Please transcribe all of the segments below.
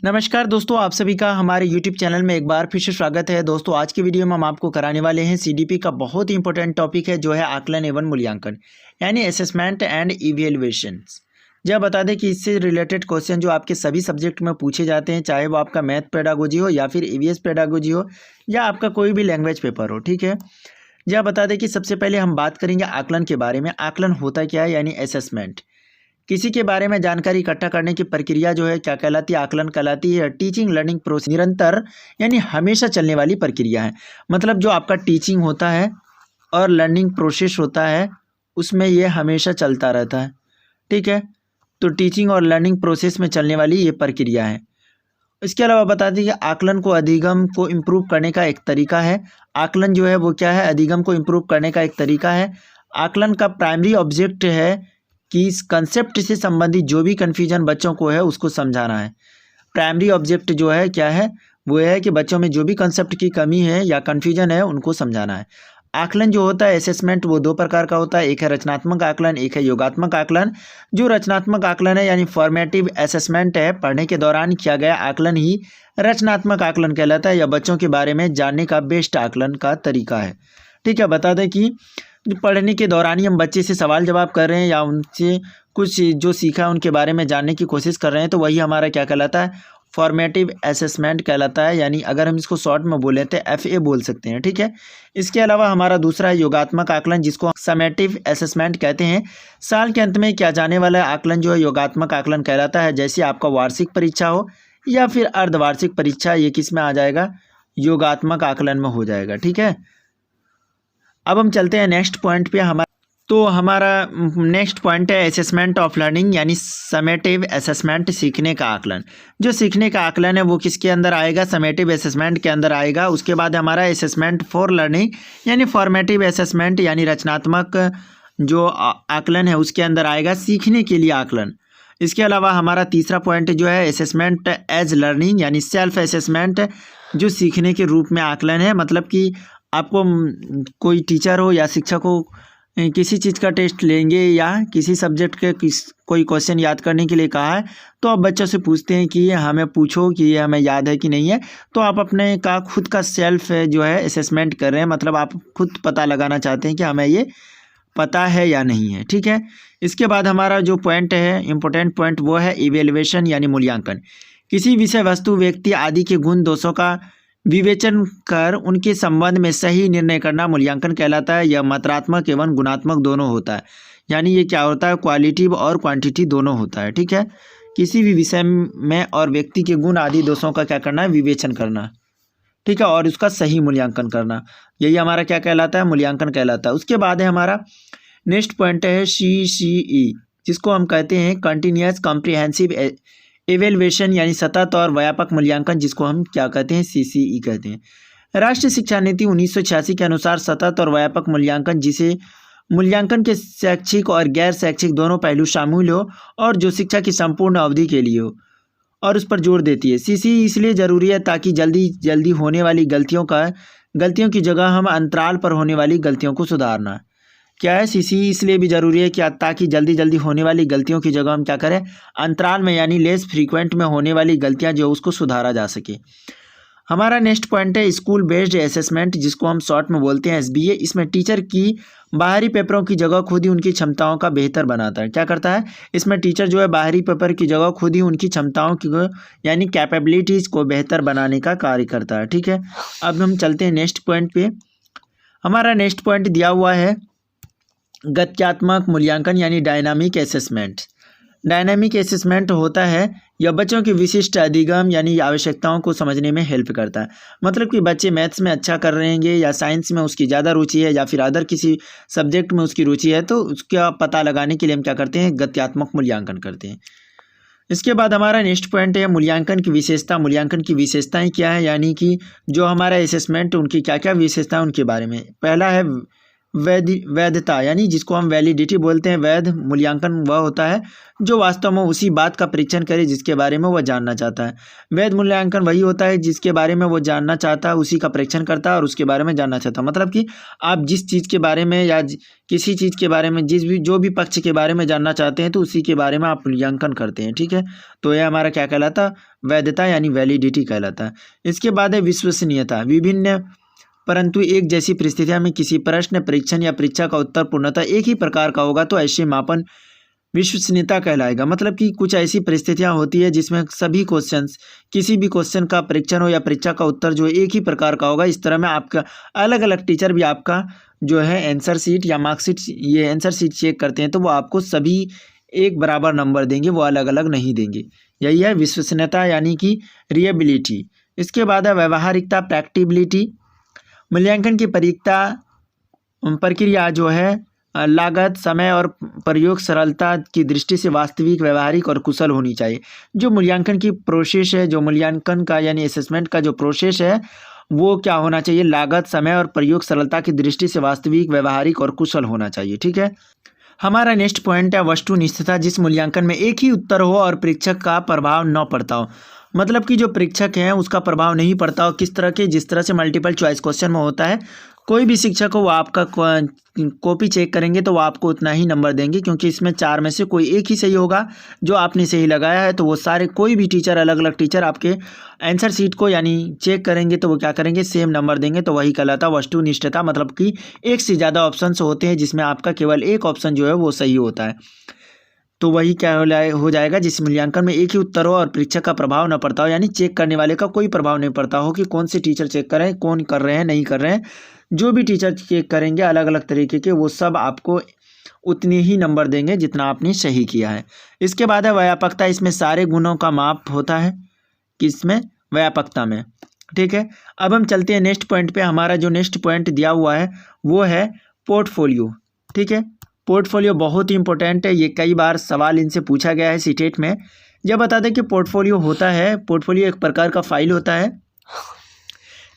नमस्कार दोस्तों, आप सभी का हमारे YouTube चैनल में एक बार फिर से स्वागत है। दोस्तों, आज की वीडियो में हम आपको कराने वाले हैं सीडीपी का बहुत ही इंपॉर्टेंट टॉपिक है जो है आकलन एवं मूल्यांकन यानी असेसमेंट एंड इवेल्युएशंस। यह बता दें कि इससे रिलेटेड क्वेश्चन जो आपके सभी सब्जेक्ट में पूछे जाते हैं, चाहे वो आपका मैथ पेडागोजी हो या फिर ईवीएस पेडागोजी हो या आपका कोई भी लैंग्वेज पेपर हो, ठीक है। यह बता दें कि सबसे पहले हम बात करेंगे आकलन के बारे में। आकलन होता क्या है यानी असेसमेंट। किसी के बारे में जानकारी इकट्ठा करने की प्रक्रिया जो है क्या कहलाती है? आकलन कहलाती है। टीचिंग लर्निंग प्रोसेस निरंतर यानी हमेशा चलने वाली प्रक्रिया है। मतलब जो आपका टीचिंग होता है और लर्निंग प्रोसेस होता है उसमें ये हमेशा चलता रहता है, ठीक है। तो टीचिंग और लर्निंग प्रोसेस में चलने वाली ये प्रक्रिया है। इसके अलावा बता दें कि आकलन को अधिगम को इम्प्रूव करने का एक तरीका है। आकलन जो है वो क्या है? अधिगम को इम्प्रूव करने का एक तरीका है। आकलन का प्राइमरी ऑब्जेक्ट है कि इस कंसेप्ट से संबंधित जो भी कन्फ्यूजन बच्चों को है उसको समझाना है। प्राइमरी ऑब्जेक्ट जो है क्या है? वो है कि बच्चों में जो भी कंसेप्ट की कमी है या कन्फ्यूजन है उनको समझाना है। आकलन जो होता है असेसमेंट वो दो प्रकार का होता है, एक है रचनात्मक आकलन, एक है योगात्मक आकलन। जो रचनात्मक आकलन है यानी फॉर्मेटिव असेसमेंट है, पढ़ने के दौरान किया गया आकलन ही रचनात्मक आकलन कहलाता है या बच्चों के बारे में जानने का बेस्ट आकलन का तरीका है, ठीक है। बता दें कि पढ़ने के दौरान ही हम बच्चे से सवाल जवाब कर रहे हैं या उनसे कुछ जो सीखा है उनके बारे में जानने की कोशिश कर रहे हैं, तो वही हमारा क्या कहलाता है? फॉर्मेटिव असेसमेंट कहलाता है। यानी अगर हम इसको शॉर्ट में बोले तो FA बोल सकते हैं, ठीक है। इसके अलावा हमारा दूसरा है योगात्मक आकलन, जिसको समेटिव असेसमेंट कहते हैं। साल के अंत में किया जाने वाला आकलन जो है योगात्मक आकलन कहलाता है। जैसे आपका वार्षिक परीक्षा हो या फिर अर्धवार्षिक परीक्षा, ये किस में आ जाएगा? योगात्मक आकलन में हो जाएगा, ठीक है। अब हम चलते हैं नेक्स्ट पॉइंट पे। हमारा नेक्स्ट पॉइंट है असेसमेंट ऑफ लर्निंग यानी समेटिव असेसमेंट, सीखने का आकलन। जो सीखने का आकलन है वो किसके अंदर आएगा? समेटिव असेसमेंट के अंदर आएगा। उसके बाद हमारा असेसमेंट फॉर लर्निंग यानी फॉर्मेटिव असेसमेंट यानी रचनात्मक जो आकलन है उसके अंदर आएगा सीखने के लिए आकलन। इसके अलावा हमारा तीसरा पॉइंट जो है असेसमेंट एज लर्निंग यानी सेल्फ असेसमेंट, जो सीखने के रूप में आकलन है। मतलब कि आपको कोई टीचर हो या शिक्षक हो किसी चीज़ का टेस्ट लेंगे या किसी सब्जेक्ट के कोई क्वेश्चन याद करने के लिए कहा है, तो आप बच्चों से पूछते हैं कि हमें पूछो कि ये हमें याद है कि नहीं है। तो आप अपने का खुद का सेल्फ जो है असेसमेंट कर रहे हैं, मतलब आप खुद पता लगाना चाहते हैं कि हमें ये पता है या नहीं है, ठीक है। इसके बाद हमारा जो पॉइंट है इम्पोर्टेंट पॉइंट वो है इवेल्युएशन यानी मूल्यांकन। किसी विषय वस्तु व्यक्ति आदि के गुण दोषों का विवेचन कर उनके संबंध में सही निर्णय करना मूल्यांकन कहलाता है। यह मात्रात्मक एवं गुणात्मक दोनों होता है। यानी ये क्या होता है? क्वालिटिव और क्वांटिटी दोनों होता है, ठीक है। किसी भी विषय में और व्यक्ति के गुण आदि दोषों का क्या करना है? विवेचन करना, ठीक है, और उसका सही मूल्यांकन करना। यही हमारा क्या कहलाता है? मूल्यांकन कहलाता है। उसके बाद है हमारा नेक्स्ट पॉइंट है CCE, जिसको हम कहते हैं कंटिन्यूअस कॉम्प्रिहेंसिव एवेल्युएशन यानी सतत और व्यापक मूल्यांकन, जिसको हम क्या कहते हैं? CCE कहते हैं। राष्ट्रीय शिक्षा नीति 1986 के अनुसार सतत और व्यापक मूल्यांकन, जिसे मूल्यांकन के शैक्षिक और गैर शैक्षिक दोनों पहलू शामिल हो और जो शिक्षा की संपूर्ण अवधि के लिए हो, और उस पर जोर देती है। CCE इसलिए ज़रूरी है ताकि जल्दी होने वाली गलतियों की जगह हम अंतराल पर होने वाली गलतियों को सुधारना। क्या है? CCE इसलिए भी ज़रूरी है कि ताकि जल्दी होने वाली गलतियों की जगह हम क्या करें? अंतराल में यानी लेस फ्रीक्वेंट में होने वाली गलतियां जो उसको सुधारा जा सके। हमारा नेक्स्ट पॉइंट है स्कूल बेस्ड असेसमेंट, जिसको हम शॉर्ट में बोलते हैं SBA। इसमें टीचर की बाहरी पेपरों की जगह खुद ही उनकी क्षमताओं का बेहतर बनाता है। क्या करता है? इसमें टीचर जो है बाहरी पेपर की जगह खुद ही उनकी क्षमताओं की यानी कैपेबिलिटीज़ को बेहतर बनाने का कार्य करता है, ठीक है। अब हम चलते हैं नेक्स्ट पॉइंट पे। हमारा नेक्स्ट पॉइंट दिया हुआ है गत्यात्मक मूल्यांकन यानी डायनामिक असेसमेंट। डायनामिक असेसमेंट होता है यह बच्चों की विशिष्ट अधिगम यानी आवश्यकताओं को समझने में हेल्प करता है। मतलब कि बच्चे मैथ्स में अच्छा कर रहे हैं या साइंस में उसकी ज़्यादा रुचि है या फिर अदर किसी सब्जेक्ट में उसकी रुचि है, तो उसका पता लगाने के लिए हम क्या करते हैं? गत्यात्मक मूल्यांकन करते हैं। इसके बाद हमारा नेक्स्ट पॉइंट है मूल्यांकन की विशेषता। मूल्यांकन की विशेषताएं क्या है? यानी कि जो हमारा असेसमेंट उनकी क्या क्या विशेषता है उनके बारे में। पहला है वैधता यानी जिसको हम वैलिडिटी बोलते हैं, वैध मूल्यांकन वह होता है जो वास्तव में उसी बात का परीक्षण करे जिसके बारे में वह जानना चाहता है। वैध मूल्यांकन वही होता है जिसके बारे में वो जानना चाहता है उसी का परीक्षण करता है और उसके बारे में जानना चाहता है। मतलब कि आप जिस चीज़ के बारे में या किसी चीज़ के बारे में जो भी पक्ष के बारे में जानना चाहते हैं तो उसी के बारे में आप मूल्यांकन करते हैं, ठीक है। तो यह हमारा क्या कहलाता, वैधता यानी वैलिडिटी कहलाता है। इसके बाद है विश्वसनीयता। विभिन्न परंतु एक जैसी परिस्थितियों में किसी प्रश्न, परीक्षण या परीक्षा का उत्तर पूर्णतः एक ही प्रकार का होगा तो ऐसे मापन विश्वसनीयता कहलाएगा। मतलब कि कुछ ऐसी परिस्थितियां होती है जिसमें सभी क्वेश्चंस, किसी भी क्वेश्चन का परीक्षण हो या परीक्षा का उत्तर जो एक ही प्रकार का होगा, इस तरह में आपका अलग अलग टीचर भी आपका जो है आंसर शीट या मार्कशीट, ये आंसर शीट चेक करते हैं तो वो आपको सभी एक बराबर नंबर देंगे, वो अलग अलग नहीं देंगे। यही है विश्वसनीयता यानी कि रिएबिलिटी। इसके बाद है व्यवहारिकता, प्रैक्टिबिलिटी। मूल्यांकन की प्रक्रिया जो है लागत, समय और प्रयोग सरलता की दृष्टि से वास्तविक, व्यवहारिक और कुशल होनी चाहिए। जो मूल्यांकन की प्रोसेस है, जो मूल्यांकन का यानी असेसमेंट का जो प्रोसेस है वो क्या होना चाहिए, लागत, समय और प्रयोग सरलता की दृष्टि से वास्तविक, व्यवहारिक और कुशल होना चाहिए, ठीक है। हमारा नेक्स्ट पॉइंट है वस्तुनिष्ठता। जिस मूल्यांकन में एक ही उत्तर हो और परीक्षक का प्रभाव न पड़ता हो। मतलब कि जो परीक्षक हैं उसका प्रभाव नहीं पड़ता हो, किस तरह के, जिस तरह से मल्टीपल चॉइस क्वेश्चन में होता है, कोई भी शिक्षक हो वो आपका कॉपी चेक करेंगे तो वो आपको उतना ही नंबर देंगे क्योंकि इसमें 4 में से कोई एक ही सही होगा जो आपने सही लगाया है। तो वो सारे, कोई भी टीचर, अलग अलग टीचर आपके आंसर शीट को यानी चेक करेंगे तो वो क्या करेंगे, सेम नंबर देंगे। तो वही कहलाता है वस्तुनिष्ठता। मतलब कि एक से ज़्यादा ऑप्शंस होते हैं जिसमें आपका केवल एक ऑप्शन जो है वो सही होता है, तो वही क्या हो जाएगा, जिस मूल्यांकन में एक ही उत्तर हो और परीक्षक का प्रभाव न पड़ता हो, यानी चेक करने वाले का कोई प्रभाव नहीं पड़ता हो कि कौन से टीचर चेक करें, कौन कर रहे हैं, नहीं कर रहे हैं। जो भी टीचर चेक करेंगे अलग अलग तरीके के, वो सब आपको उतने ही नंबर देंगे जितना आपने सही किया है। इसके बाद है व्यापकता। इसमें सारे गुणों का माप होता है, किसमें, व्यापकता में, ठीक है। अब हम चलते हैं नेक्स्ट पॉइंट पे। हमारा जो नेक्स्ट पॉइंट दिया हुआ है वो है पोर्टफोलियो, ठीक है। पोर्टफोलियो बहुत ही इंपॉर्टेंट है, ये कई बार सवाल इनसे पूछा गया है सीटेट में। जब बता दें कि पोर्टफोलियो होता है, पोर्टफोलियो एक प्रकार का फाइल होता है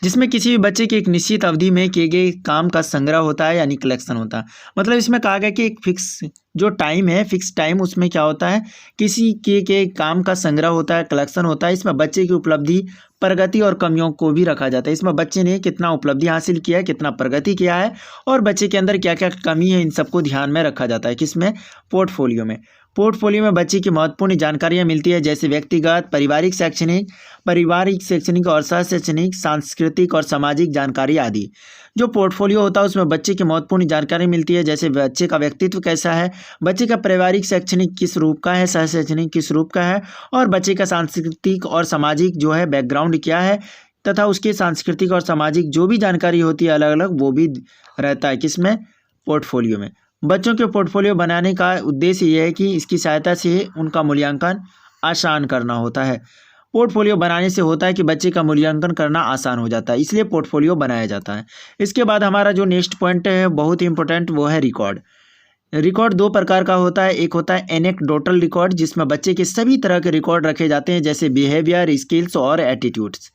जिसमें किसी भी बच्चे के एक निश्चित अवधि में किए गए काम का संग्रह होता है यानी कलेक्शन होता है। मतलब इसमें कहा गया कि एक फिक्स जो टाइम है, फिक्स टाइम, उसमें क्या होता है, किसी के काम का संग्रह होता है, कलेक्शन होता है। इसमें बच्चे की उपलब्धि, प्रगति और कमियों को भी रखा जाता है। इसमें बच्चे ने कितना उपलब्धि हासिल किया है, कितना प्रगति किया है और बच्चे के अंदर क्या क्या कमी है, इन सबको ध्यान में रखा जाता है। किसमें, पोर्टफोलियो में। पोर्टफोलियो में बच्चे की महत्वपूर्ण जानकारियां मिलती है जैसे व्यक्तिगत, पारिवारिक, शैक्षणिक और सह शैक्षणिक, सांस्कृतिक और सामाजिक जानकारी आदि। जो पोर्टफोलियो होता है उसमें बच्चे की महत्वपूर्ण जानकारी मिलती है जैसे बच्चे का व्यक्तित्व कैसा है, बच्चे का पारिवारिक शैक्षणिक किस रूप का है, सह शैक्षणिक किस रूप का है और बच्चे का सांस्कृतिक और सामाजिक जो है बैकग्राउंड क्या है, तथा उसके सांस्कृतिक और सामाजिक जो भी जानकारी होती है अलग अलग, वो भी रहता है किसमें, पोर्टफोलियो में। बच्चों के पोर्टफोलियो बनाने का उद्देश्य यह है कि इसकी सहायता से उनका मूल्यांकन आसान करना होता है। पोर्टफोलियो बनाने से होता है कि बच्चे का मूल्यांकन करना आसान हो जाता है, इसलिए पोर्टफोलियो बनाया जाता है। इसके बाद हमारा जो नेक्स्ट पॉइंट है बहुत ही इंपॉर्टेंट, वो है रिकॉर्ड। रिकॉर्ड दो प्रकार का होता है। एक होता है एनेक्डोटल रिकॉर्ड जिसमें बच्चे के सभी तरह के रिकॉर्ड रखे जाते हैं जैसे बिहेवियर, स्किल्स और एटीट्यूड्स।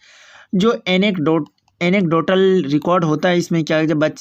जो एनेक्डोटल रिकॉर्ड होता है इसमें क्या है, जब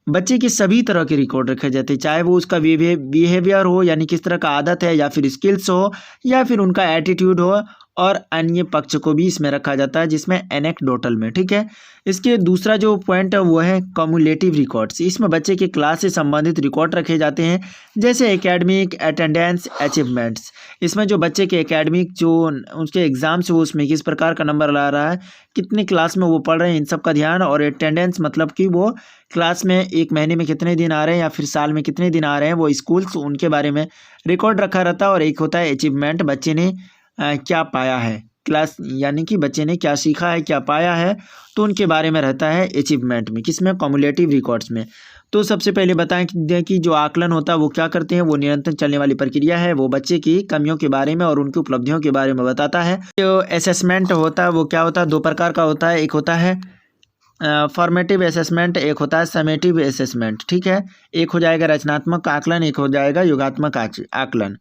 बच्चे के सभी तरह के रिकॉर्ड रखे जाते हैं, चाहे वो उसका बिहेवियर हो यानी किस तरह का आदत है, या फिर स्किल्स हो, या फिर उनका एटीट्यूड हो, और अन्य पक्ष को भी इसमें रखा जाता है जिसमें एनेक्डोटल में, ठीक है। इसके दूसरा जो पॉइंट है वो है कम्युलेटिव रिकॉर्ड्स। इसमें बच्चे के क्लास से संबंधित रिकॉर्ड रखे जाते हैं जैसे एकेडमिक, अटेंडेंस, अचीवमेंट्स। इसमें जो बच्चे के एकेडमिक जो उसके एग्जाम्स वो उसमें किस प्रकार का नंबर ला रहा है, कितने क्लास में वो पढ़ रहे हैं, इन सब का ध्यान। और अटेंडेंस मतलब कि वो क्लास में एक महीने में कितने दिन आ रहे हैं या फिर साल में कितने दिन आ रहे हैं, वो स्कूल्स उनके बारे में रिकॉर्ड रखा रहता है। और एक होता है अचीवमेंट, बच्चे ने क्या पाया है, क्लास यानी कि बच्चे ने क्या सीखा है, क्या पाया है, तो उनके बारे में रहता है अचीवमेंट में, किसमें, कम्युलेटिव रिकॉर्ड्स में। तो सबसे पहले बताएं कि जो आकलन होता है वो क्या करते हैं, वो निरंतर चलने वाली प्रक्रिया है, वो बच्चे की कमियों के बारे में और उनकी उपलब्धियों के बारे में बताता है। जो असेसमेंट होता है वो क्या होता है, दो प्रकार का होता है। एक होता है फॉर्मेटिव असेसमेंट, एक होता है समेटिव असेसमेंट, ठीक है। एक हो जाएगा रचनात्मक आकलन, एक हो जाएगा योगात्मक आकलन।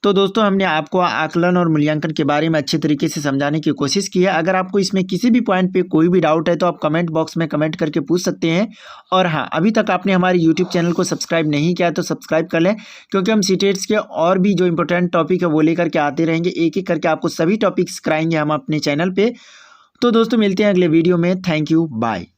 तो दोस्तों हमने आपको आकलन और मूल्यांकन के बारे में अच्छे तरीके से समझाने की कोशिश की है। अगर आपको इसमें किसी भी पॉइंट पे कोई भी डाउट है तो आप कमेंट बॉक्स में कमेंट करके पूछ सकते हैं। और हाँ, अभी तक आपने हमारे यूट्यूब चैनल को सब्सक्राइब नहीं किया तो सब्सक्राइब कर लें, क्योंकि हम सीटेट्स के और भी जो इंपॉर्टेंट टॉपिक है वो लेकर के आते रहेंगे। एक एक करके आपको सभी टॉपिक्स कराएंगे हम अपने चैनल पर। तो दोस्तों मिलते हैं अगले वीडियो में। Thank you, bye.